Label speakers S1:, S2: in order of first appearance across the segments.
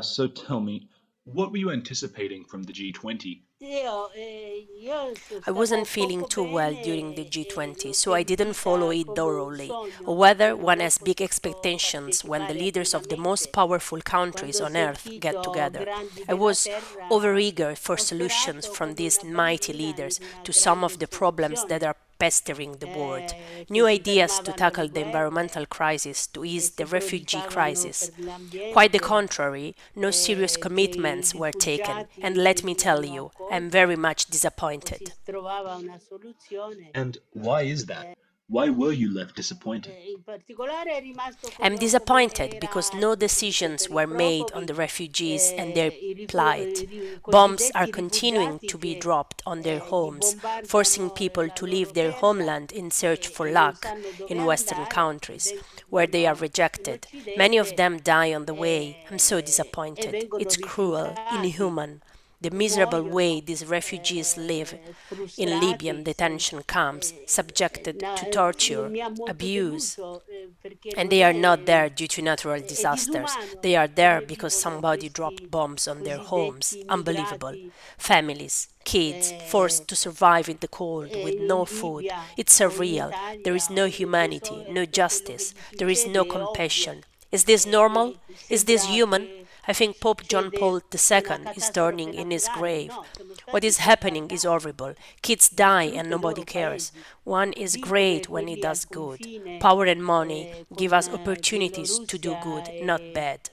S1: So tell me, what were you anticipating from the G20?
S2: I wasn't feeling too well during the G20, so I didn't follow it thoroughly, or whether one has big expectations when the leaders of the most powerful countries on earth get together. I was overeager for solutions from these mighty leaders to some of the problems that are pestering the world. New ideas to tackle the environmental crisis, to ease the refugee crisis. Quite the contrary, no serious commitments were taken, and let me tell you, I'm very much disappointed.
S1: And why is that? Why were you left disappointed?
S2: I'm disappointed because no decisions were made on the refugees and their plight. Bombs are continuing to be dropped on their homes, forcing people to leave their homeland in search for luck in Western countries, where they are rejected. Many of them die on the way. I'm so disappointed. It's cruel, inhuman. The miserable way these refugees live in Libyan detention camps, subjected to torture, abuse. And they are not there due to natural disasters. They are there because somebody dropped bombs on their homes. Unbelievable. Families, kids, forced to survive in the cold with no food. It's surreal. There is no humanity, no justice. There is no compassion. Is this normal? Is this human? I think Pope John Paul II is turning in his grave. What is happening is horrible. Kids die and nobody cares. One is great when he does good. Power and money give us opportunities to do good, not bad.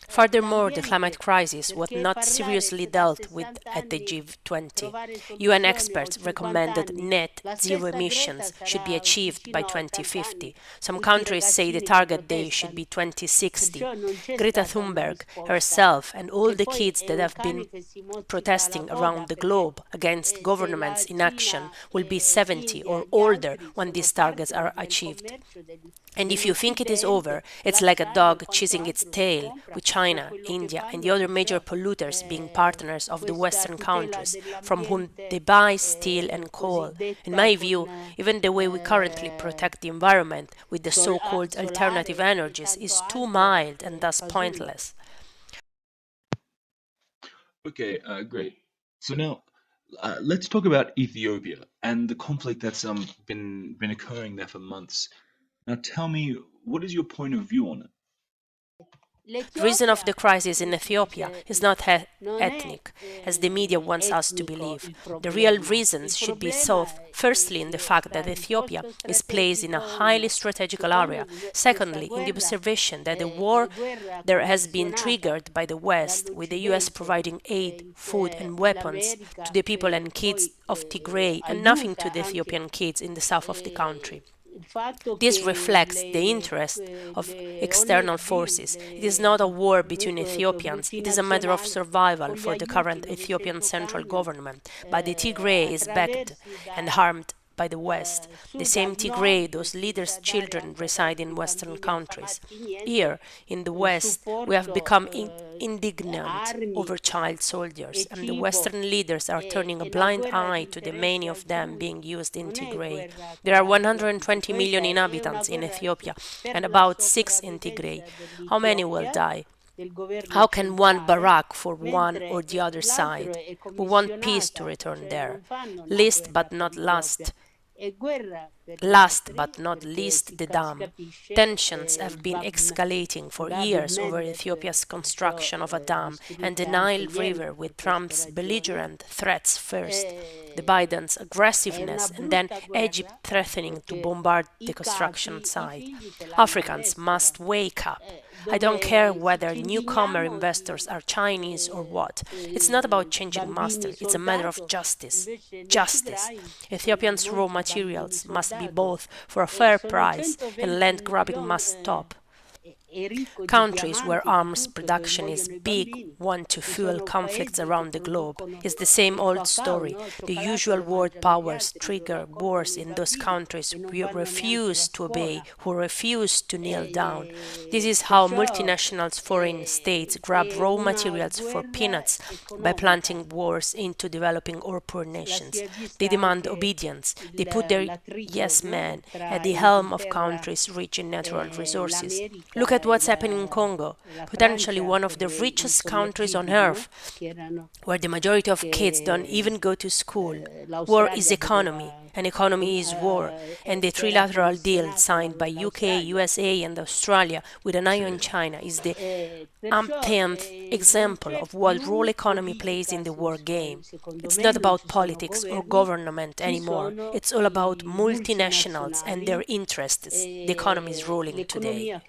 S2: Furthermore, the climate crisis was not seriously dealt with at the G20. UN experts recommended net zero emissions should be achieved by 2050. Some countries say the target date should be 2060. Greta Thunberg herself and all the kids that have been protesting around the globe against government's inaction will be 70 or older when these targets are achieved. And if you think it is over, it's like a dog chasing its tail, with China, India, and the other major polluters being partners of the Western countries, from whom they buy steel and coal. In my view, even the way we currently protect the environment with the so-called alternative energies is too mild and thus pointless.
S1: Okay, great. So now, let's talk about Ethiopia and the conflict that's been occurring there for months. Now, tell me, what is your point of view on it?
S2: The reason of the crisis in Ethiopia is not ethnic, as the media wants us to believe. The real reasons should be sought firstly in the fact that Ethiopia is placed in a highly strategical area, secondly in the observation that the war there has been triggered by the West, with the US providing aid, food and weapons to the people and kids of Tigray and nothing to the Ethiopian kids in the south of the country. This reflects the interest of external forces. It is not a war between Ethiopians, it is a matter of survival for the current Ethiopian central government. But the Tigray is backed and harmed by the West. The same Tigray, those leaders' children reside in Western countries. Here, in the West, we have become indignant over child soldiers, and the Western leaders are turning a blind eye to the many of them being used in Tigray. There are 120 million inhabitants in Ethiopia and about 6 in Tigray. How many will die? How can one barack for one or the other side? We want peace to return there. Last but not last, Last but not least, the dam. Tensions have been escalating for years over Ethiopia's construction of a dam and the Nile River, with Trump's belligerent threats first, the Biden's aggressiveness, and then Egypt threatening to bombard the construction site. Africans must wake up. I don't care whether newcomer investors are Chinese or what. It's not about changing master, it's a matter of justice. Justice. Ethiopians' raw materials must be bought for a fair price and land grabbing must stop. Countries where arms production is big want to fuel conflicts around the globe. It's the same old story. The usual world powers trigger wars in those countries who refuse to obey, who refuse to kneel down. This is how multinationals, foreign states, grab raw materials for peanuts by planting wars into developing or poor nations. They demand obedience. They put their yes men at the helm of countries rich in natural resources. Look at what's happening in Congo, potentially one of the richest countries on earth, where the majority of kids don't even go to school. War is economy, and economy is war, and the trilateral deal signed by UK, USA, and Australia with an eye on China is the umpteenth example of what role economy plays in the war game. It's not about politics or government anymore. It's all about multinationals and their interests. The economy is ruling today.